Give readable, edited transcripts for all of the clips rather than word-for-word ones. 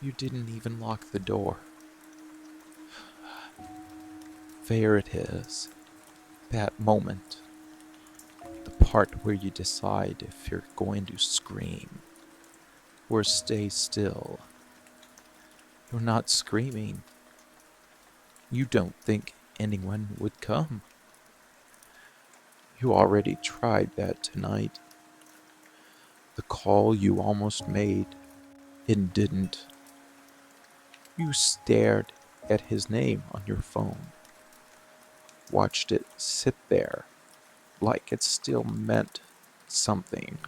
You didn't even lock the door. There it is. That moment. The part where you decide if you're going to scream or stay still. You're not screaming. You don't think anyone would come. You already tried that tonight. The call you almost made and didn't. You stared at his name on your phone. Watched it sit there like it still meant something.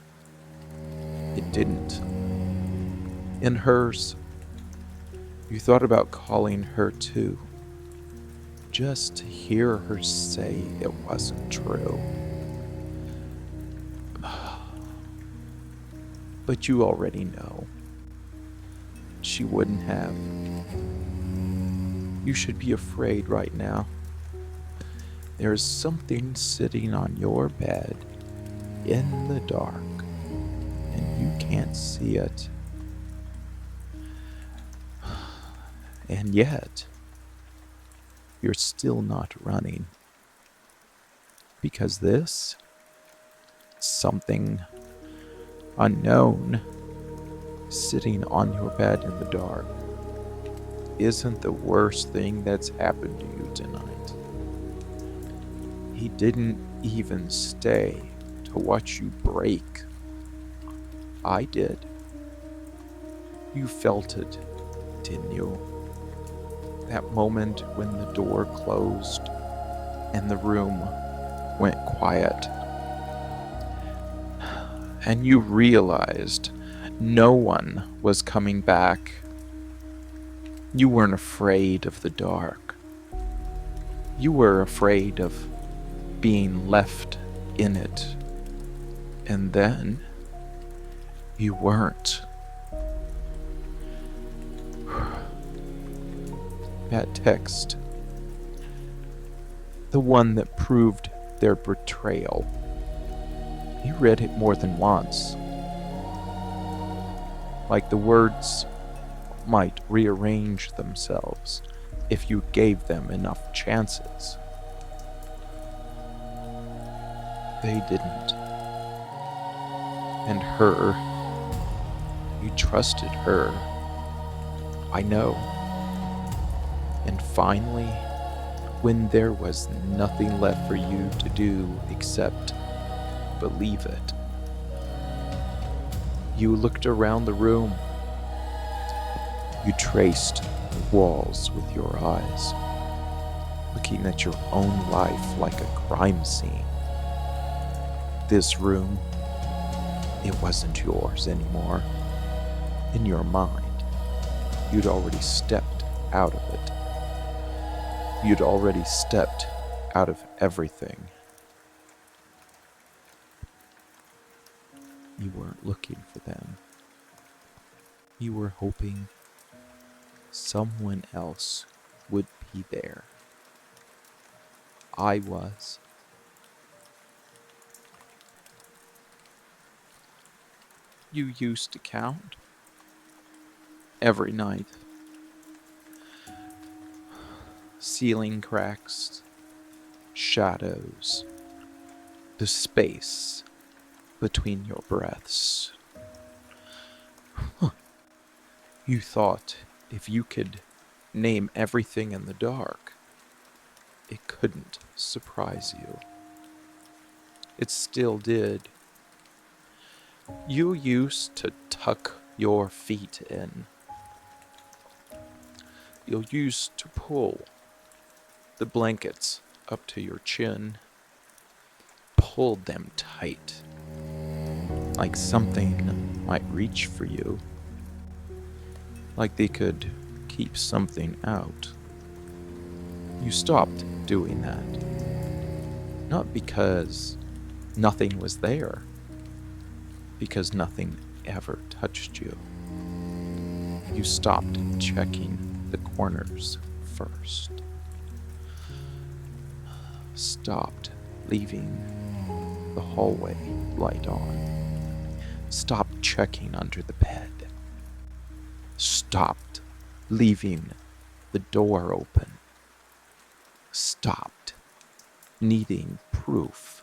It didn't. In hers, you thought about calling her too, just to hear her say it wasn't true. But you already know. She wouldn't have. You should be afraid right now. There is something sitting on your bed in the dark, and you can't see it. And yet, you're still not running. Because this, something unknown sitting on your bed in the dark, isn't the worst thing that's happened to you tonight. He didn't even stay to watch you break. I did. You felt it, didn't you? That moment when the door closed and the room went quiet. And you realized no one was coming back. You weren't afraid of the dark. You were afraid of being left in it. And then you weren't. That text, the one that proved their betrayal, you read it more than once. Like the words might rearrange themselves if you gave them enough chances. They didn't. And her, you trusted her. I know. And finally, when there was nothing left for you to do except believe it, you looked around the room. You traced the walls with your eyes, looking at your own life like a crime scene. This room, it wasn't yours anymore. In your mind, you'd already stepped out of it. You'd already stepped out of everything. You weren't looking for them. You were hoping someone else would be there. I was. You used to count every night. Ceiling cracks, shadows, the space between your breaths. You thought if you could name everything in the dark, it couldn't surprise you. It still did. You used to tuck your feet in. You used to pull the blankets up to your chin, pulled them tight, like something might reach for you, like they could keep something out. You stopped doing that, not because nothing was there, because nothing ever touched you. You stopped checking the corners first. Stopped leaving the hallway light on. Stopped checking under the bed. Stopped leaving the door open, stopped, needing proof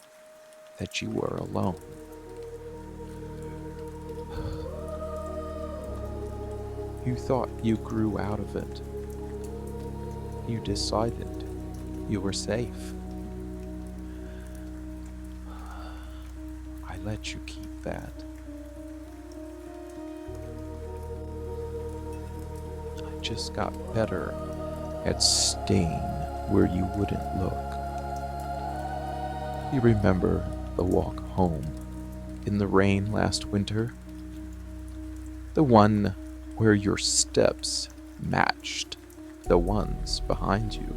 that you were alone. You thought you grew out of it. You decided you were safe. I let you keep that. I just got better at staying where you wouldn't look. You remember the walk home in the rain last winter? The one where your steps matched the ones behind you.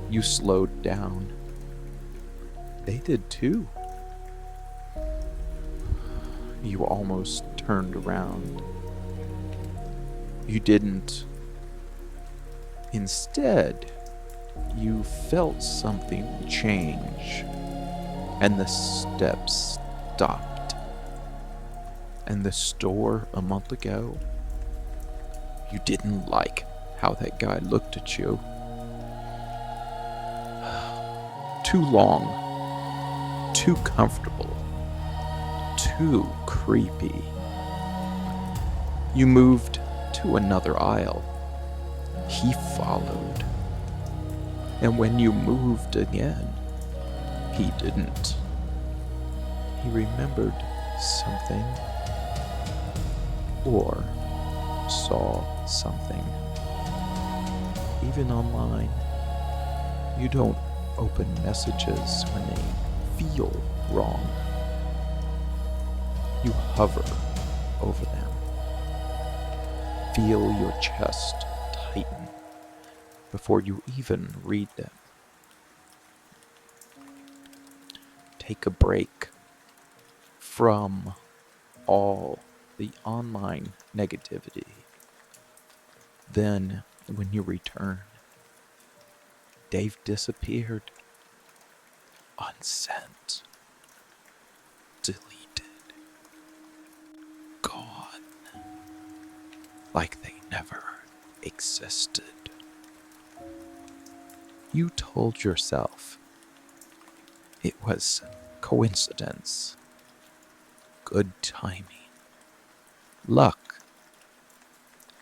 You slowed down. They did too. You almost turned around. You didn't. Instead, you felt something change, and the steps stopped. And the store a month ago, you didn't like how that guy looked at you. Too long, too comfortable, too creepy. You moved to another aisle. He followed. And when you moved again, he didn't. He remembered something, or saw something. Even online, you don't open messages when they feel wrong. You hover over them. Feel your chest tighten before you even read them. Take a break from all the online negativity. Then, when you return, they've disappeared, unsent, deleted, gone, like they never existed. You told yourself it was coincidence, good timing, luck.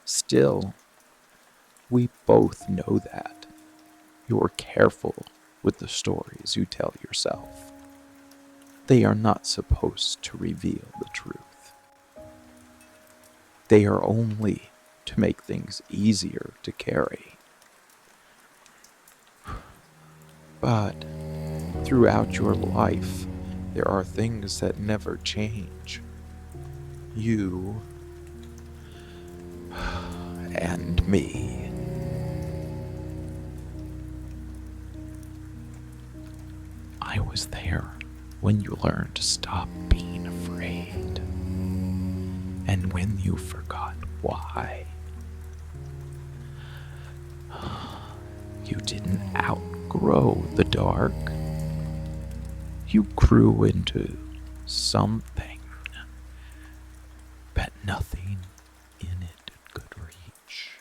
Still, we both know that. You're careful with the stories you tell yourself. They are not supposed to reveal the truth. They are only to make things easier to carry. But throughout your life, there are things that never change. You and me. I was there when you learned to stop being afraid, and when you forgot why. You didn't outgrow the dark. You grew into something that nothing in it could reach.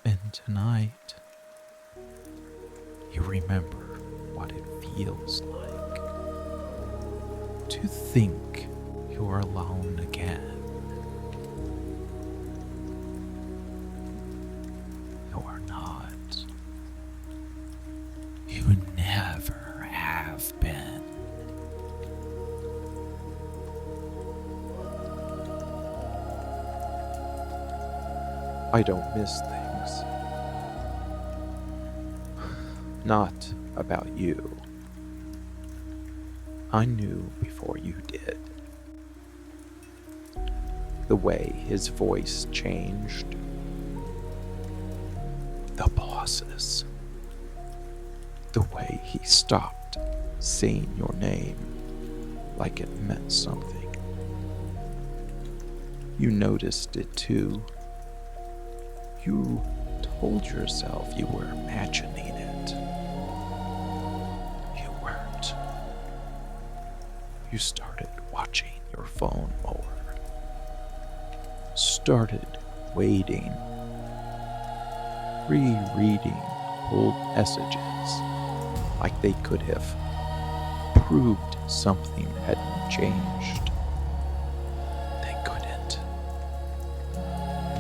And tonight, you remember what it feels like to think you're alone again. You're not. You never have been. I don't miss things. Not about you. I knew before you did. The way his voice changed. The pauses. The way he stopped saying your name like it meant something. You noticed it too. You told yourself you were imagining it. You weren't. You started watching your phone more. started waiting, rereading old messages like they could have proved something hadn't changed. They couldn't.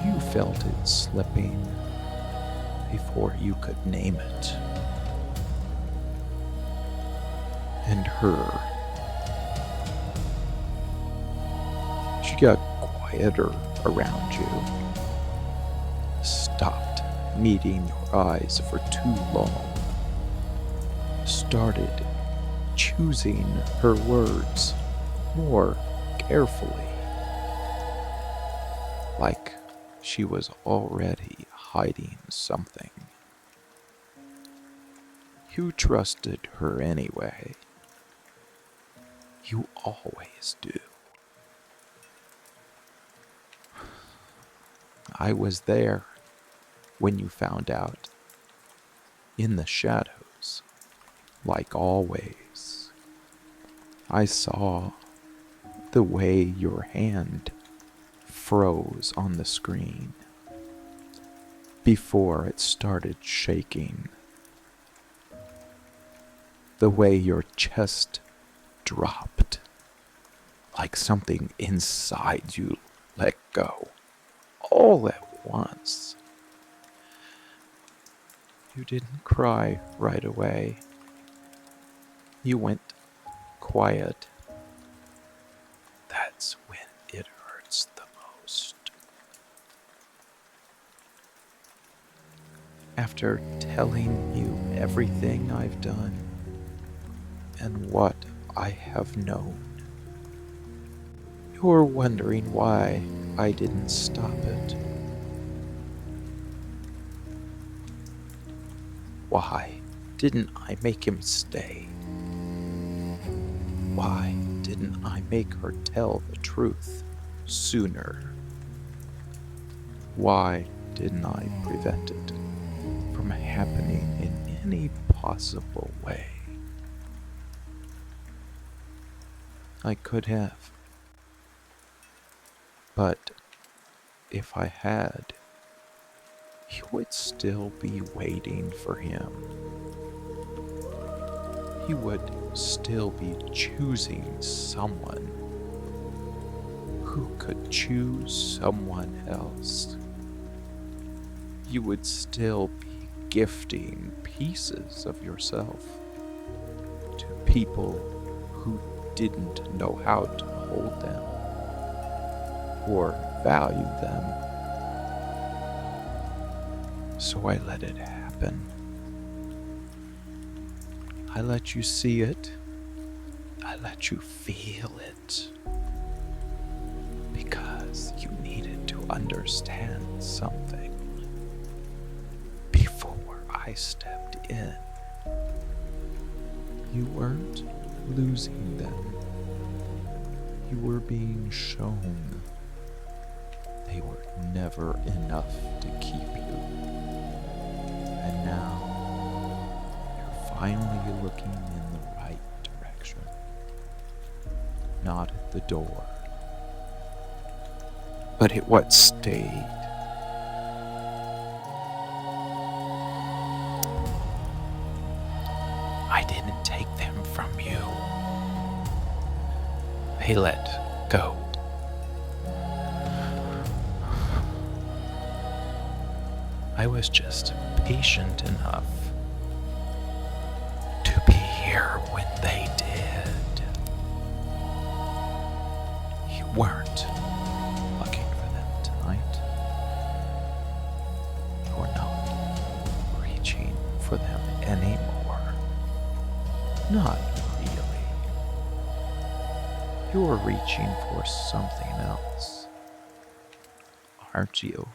You felt it slipping before you could name it. And her. She got quieter around you. Stopped meeting your eyes for too long. Started choosing her words more carefully. Like she was already hiding something. You trusted her anyway. You always do. I was there when you found out. In the shadows, like always. I saw the way your hand froze on the screen before it started shaking. The way your chest dropped, like something inside you let go, all at once. You didn't cry right away. You went quiet. That's when it hurts the most. After telling you everything I've done and what I have known, you're wondering why I didn't stop it. Why didn't I make him stay? Why didn't I make her tell the truth sooner? Why didn't I prevent it from happening in any possible way? I could have. But if I had, you would still be waiting for him. He would still be choosing someone who could choose someone else. You would still be gifting pieces of yourself to people who didn't know how to hold them or value them. So I let it happen. I let you see it. I let you feel it. Because you needed to understand something before I stepped in. You weren't losing them. You were being shown they were never enough to keep you. And now, you're finally looking in the right direction. Not at the door, but at what stayed. I didn't take them from you. They let go. I was just patient enough to be here when they did. You weren't looking for them tonight. You're not reaching for them anymore. Not really. You're reaching for something else, aren't you?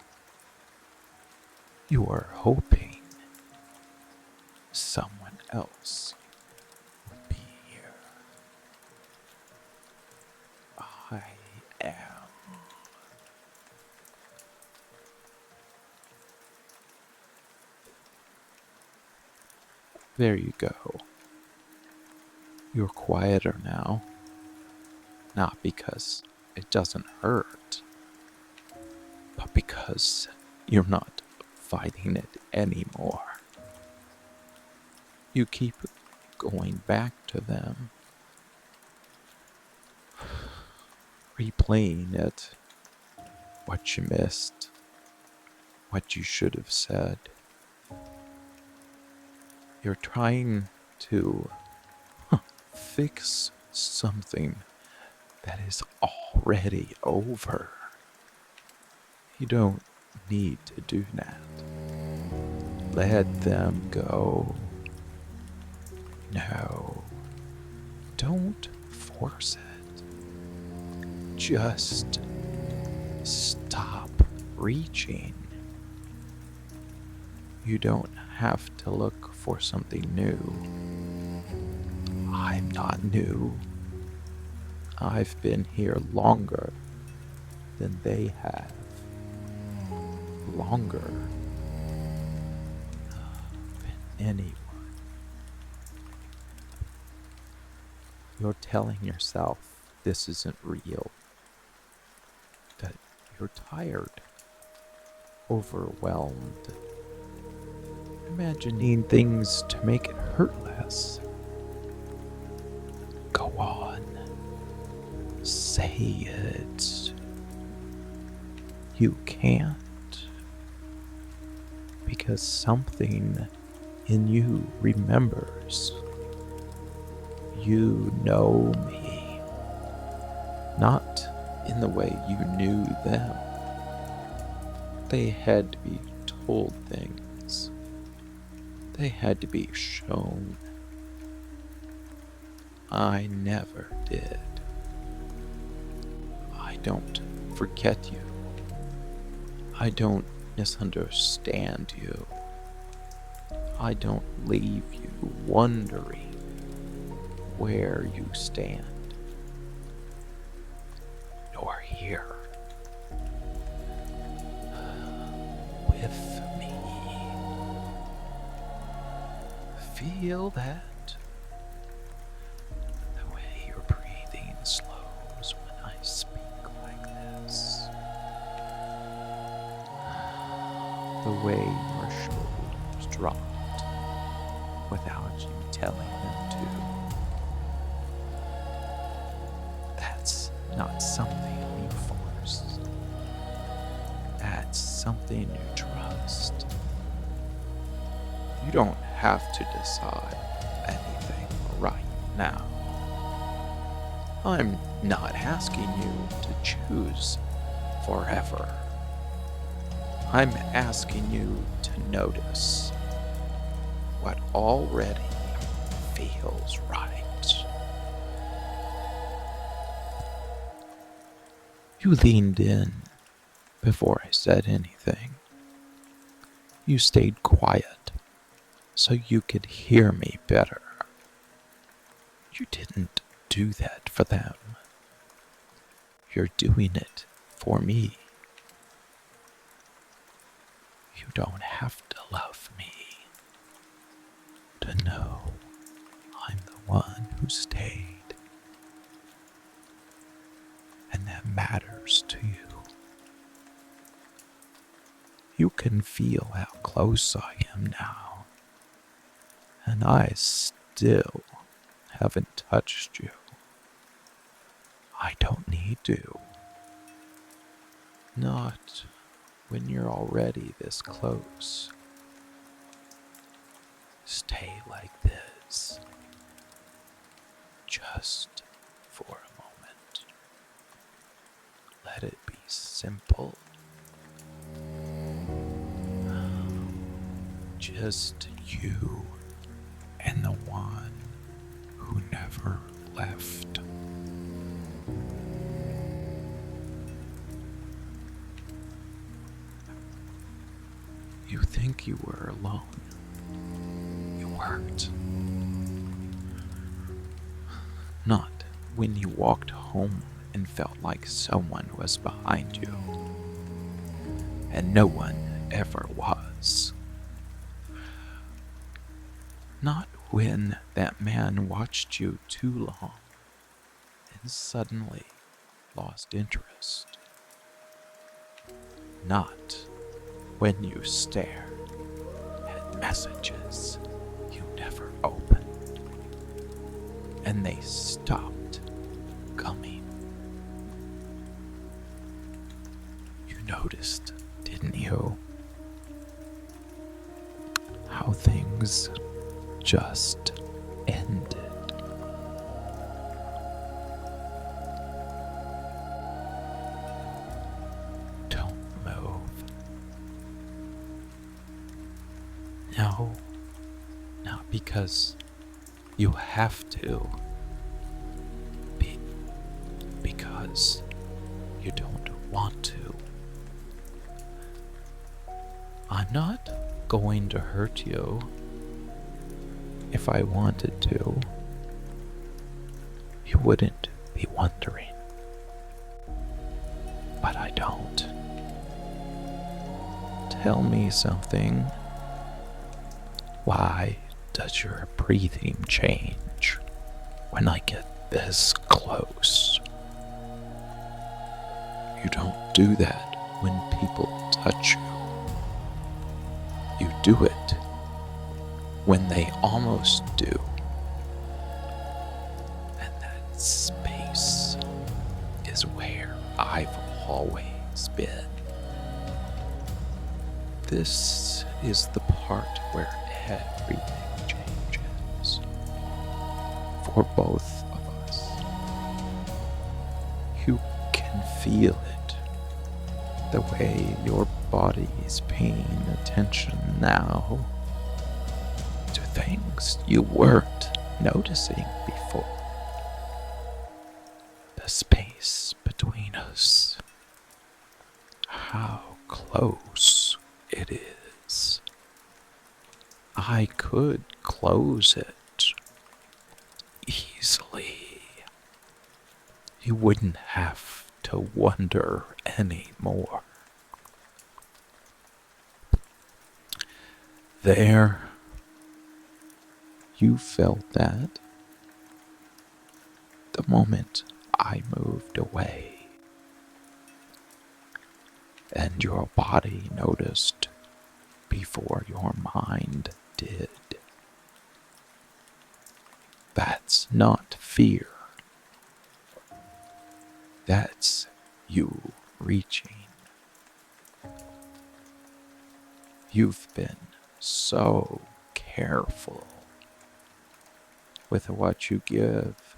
You are hoping someone else will be here. I am. There you go. You're quieter now. Not because it doesn't hurt, But because you're not fighting it anymore, you keep going back to them, replaying it, what you missed, what you should have said. You're trying to fix something that is already over. You don't need to do that. Let them go. No, don't force it. Just stop reaching. You don't have to look for something new. I'm not new. I've been here longer than they have. Longer than anyone. You're telling yourself this isn't real. That you're tired, overwhelmed, imagining things to make it hurt less. Go on. Say it. You can't. Because something in you remembers. You know me. Not in the way you knew them. They had to be told things. They had to be shown. I never did. I don't forget you. I don't misunderstand you. I don't leave you wondering where you stand. You're here. With me. Feel that? The way your breathing slows when I speak like this. The way your shoulders dropped without you telling them to. That's not something you force. That's something you trust. You don't have to decide anything right now. I'm not asking you to choose forever. I'm asking you to notice what already feels right. You leaned in before I said anything. You stayed quiet so you could hear me better. You didn't do that for them. You're doing it for me. You don't have to love me to know I'm the one who stayed. And that matters to you. You can feel how close I am now. And I still haven't touched you. I don't need to. Not when you're already this close. Stay like this. Just for a moment. Let it be simple. Just you and the one who never left. You think you were alone. You weren't. Not when you walked home and felt like someone was behind you. And no one ever was. Not when that man watched you too long and suddenly lost interest. not when you stared at messages you never opened and they stopped coming. You noticed, didn't you, how things just ended? Don't move. No, not because you have to. Because you don't want to. I'm not going to hurt you. If I wanted to, you wouldn't be wondering. But I don't. Tell me something. Why does your breathing change when I get this close? You don't do that when people touch you. You do it when they almost do. And that space is where I've always been. This is the part where everything changes. For both of us. You can feel it. The way your body is paying attention now to things you weren't noticing before. The space between us. How close it is. I could close it easily. You wouldn't have to wonder anymore. There, you felt that the moment I moved away, and your body noticed before your mind did. That's not fear. That's you reaching. You've been so careful with what you give,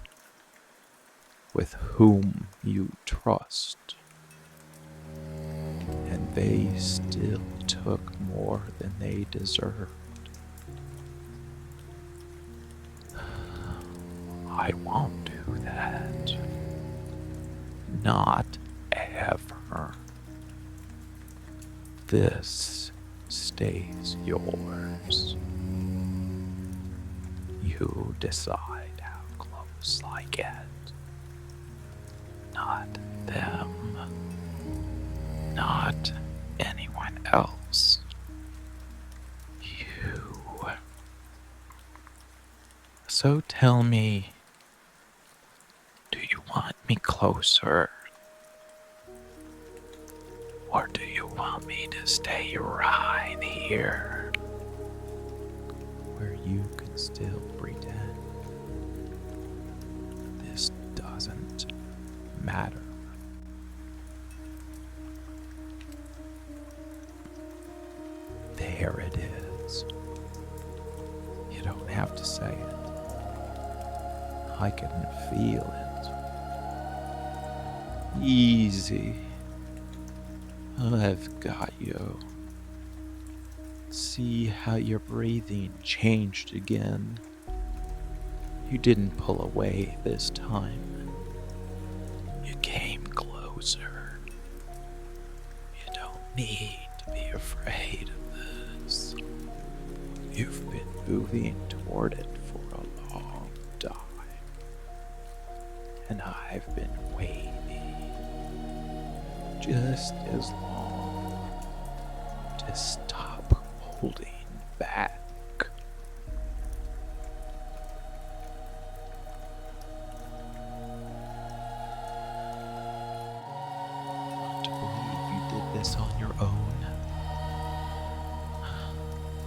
with whom you trust, and they still took more than they deserved. I won't do that. Not ever. This stays yours. You decide how close I get. Not them. Not anyone else. You. So tell me, do you want me closer? Or do you want me to stay right here? Where you can still pretend this doesn't matter. There it is. You don't have to say it. I can feel it. Easy. I've got you. See how your breathing changed again. You didn't pull away this time. You came closer. You don't need to be afraid of this. You've been moving toward it for a long time. And I've been waiting just as long to stop holding back. I want to believe you did this on your own.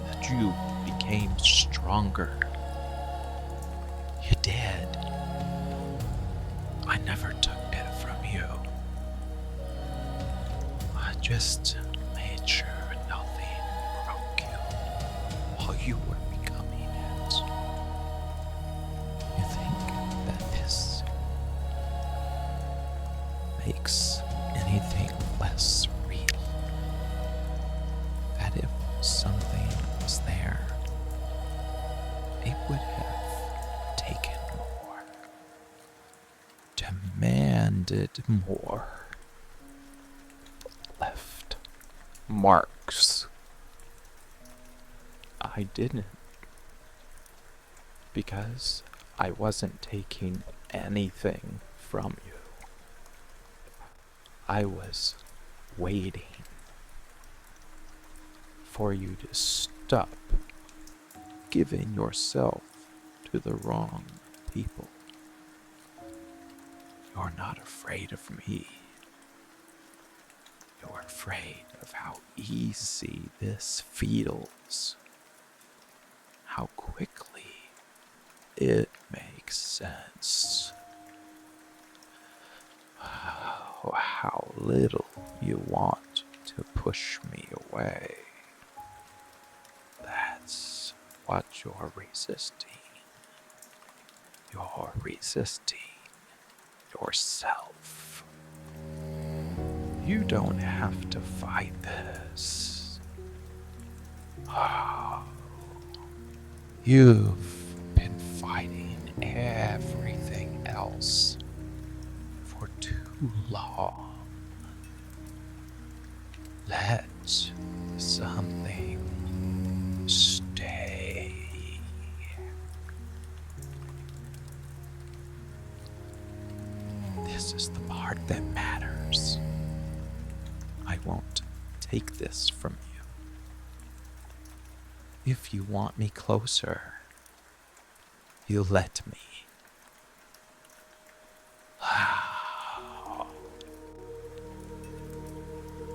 That you became stronger. You did. I never took it from you. I just made sure nothing broke you while you were becoming it. You think that this makes anything less real? That if something was there, it would have taken more, demanded more, left marks. I didn't, because I wasn't taking anything from you. I was waiting for you to stop giving yourself to the wrong people. You're not afraid of me. You're afraid of how easy this feels. How quickly it makes sense. Oh, how little you want to push me away. That's what you're resisting. You're resisting yourself. You don't have to fight this. Oh, you've been fighting everything else for too long. Let something stay. This is the part that matters. I won't take this from you. If you want me closer, you let me.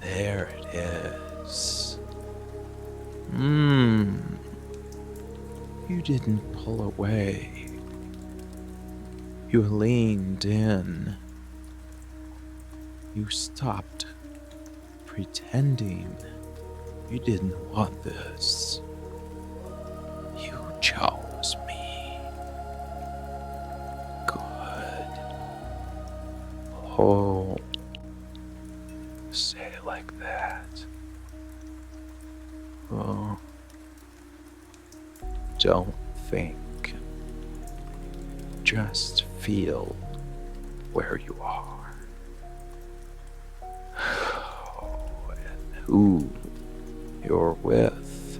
There it is. You didn't pull away. You leaned in. You stopped pretending you didn't want this. You chose me. Good. Oh, say it like that. Oh, don't think. Just feel where you are. And who you're with.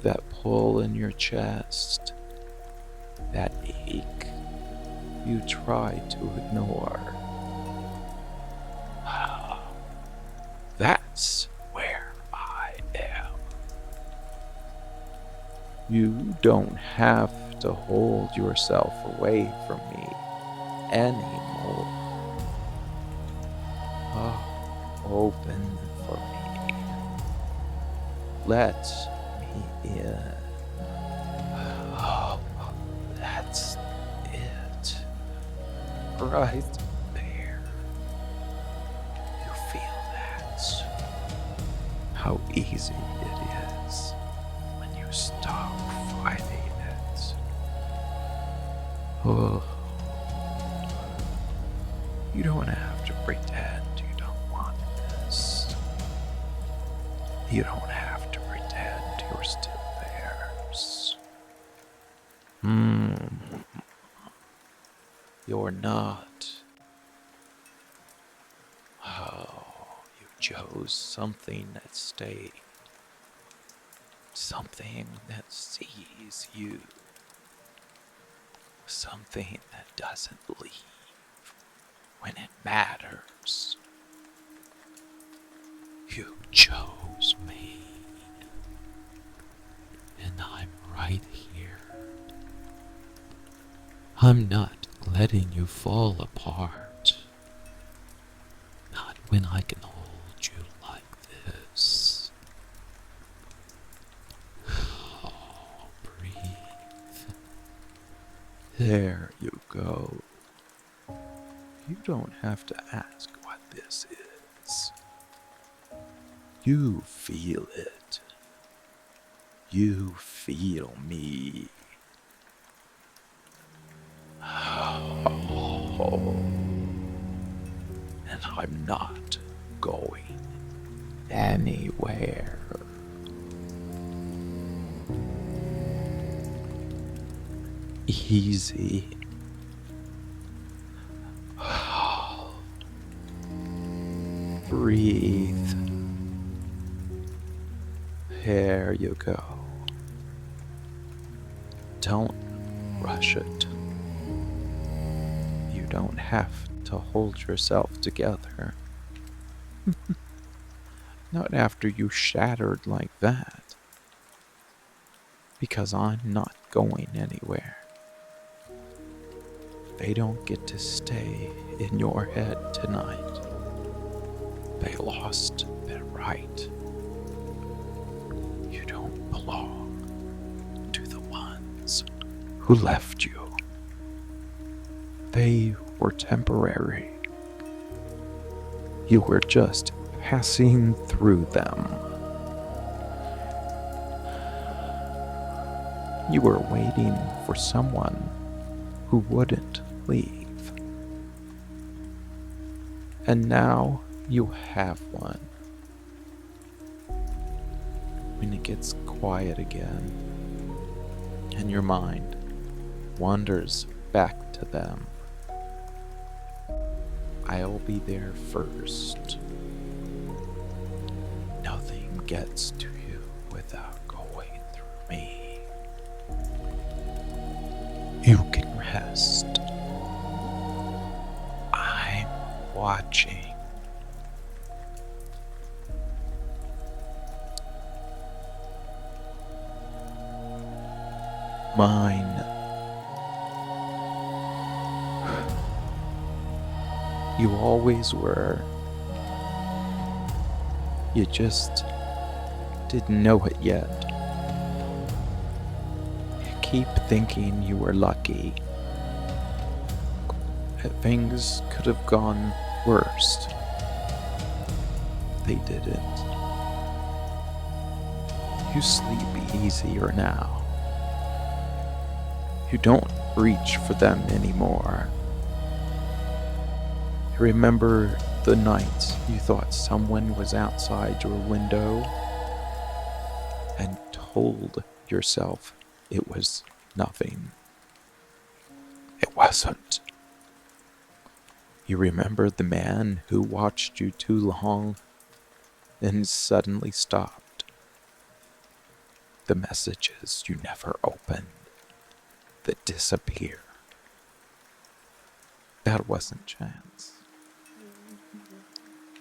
That pull in your chest. That ache you try to ignore. That's where I am. You don't have to hold yourself away from me anymore. Oh, open for me. Let me in. Oh, that's it. Right there. You feel that? How easy it is when you stop fighting it. Oh. You don't have to pretend you don't want this. You don't have to pretend you're still theirs. You're not. Oh, you chose something that stayed. Something that sees you. Something that doesn't leave when it matters. You chose me. And I'm right here. I'm not letting you fall apart. Not when I can hold you like this. Oh, breathe. There you go. You don't have to ask what this is. You feel it. You feel me. Oh, and I'm not going anywhere. Easy. Breathe. There you go. Don't rush it. You don't have to hold yourself together. Not after you shattered like that. Because I'm not going anywhere. They don't get to stay in your head tonight. They lost their right. You don't belong to the ones who left you. They were temporary. You were just passing through them. You were waiting for someone who wouldn't leave. And now you have one. When it gets quiet again, and your mind wanders back to them, I'll be there first. Nothing gets to you without going through me. You can rest. I'm watching. Mine. You always were. You just didn't know it yet. You keep thinking you were lucky. That things could have gone worse. They didn't. You sleep easier now. You don't reach for them anymore. You remember the nights you thought someone was outside your window and told yourself it was nothing. It wasn't. You remember the man who watched you too long and suddenly stopped. The messages you never opened that disappear. That wasn't chance.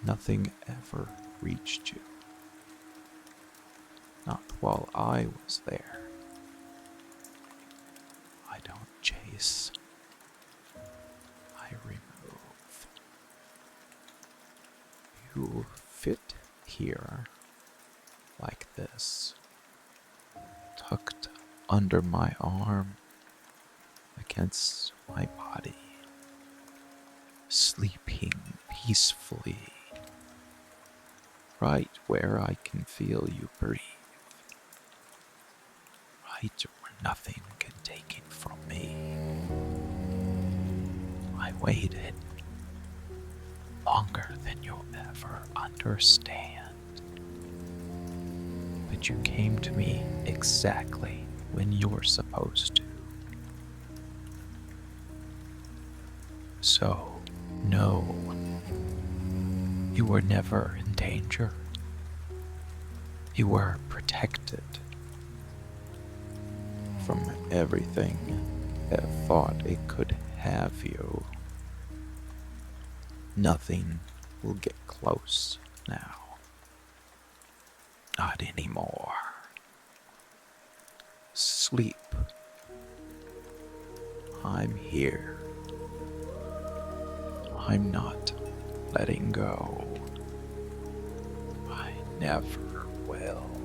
Nothing ever reached you. Not while I was there. I don't chase. I remove. You fit here like this, tucked under my arm, against my body, sleeping peacefully, right where I can feel you breathe, right where nothing can take it from me. I waited longer than you'll ever understand, but you came to me exactly when you're supposed to. So, no, you were never in danger. You were protected from everything that thought it could have you. Nothing will get close now. Not anymore. Sleep. I'm here. I'm not letting go. I never will.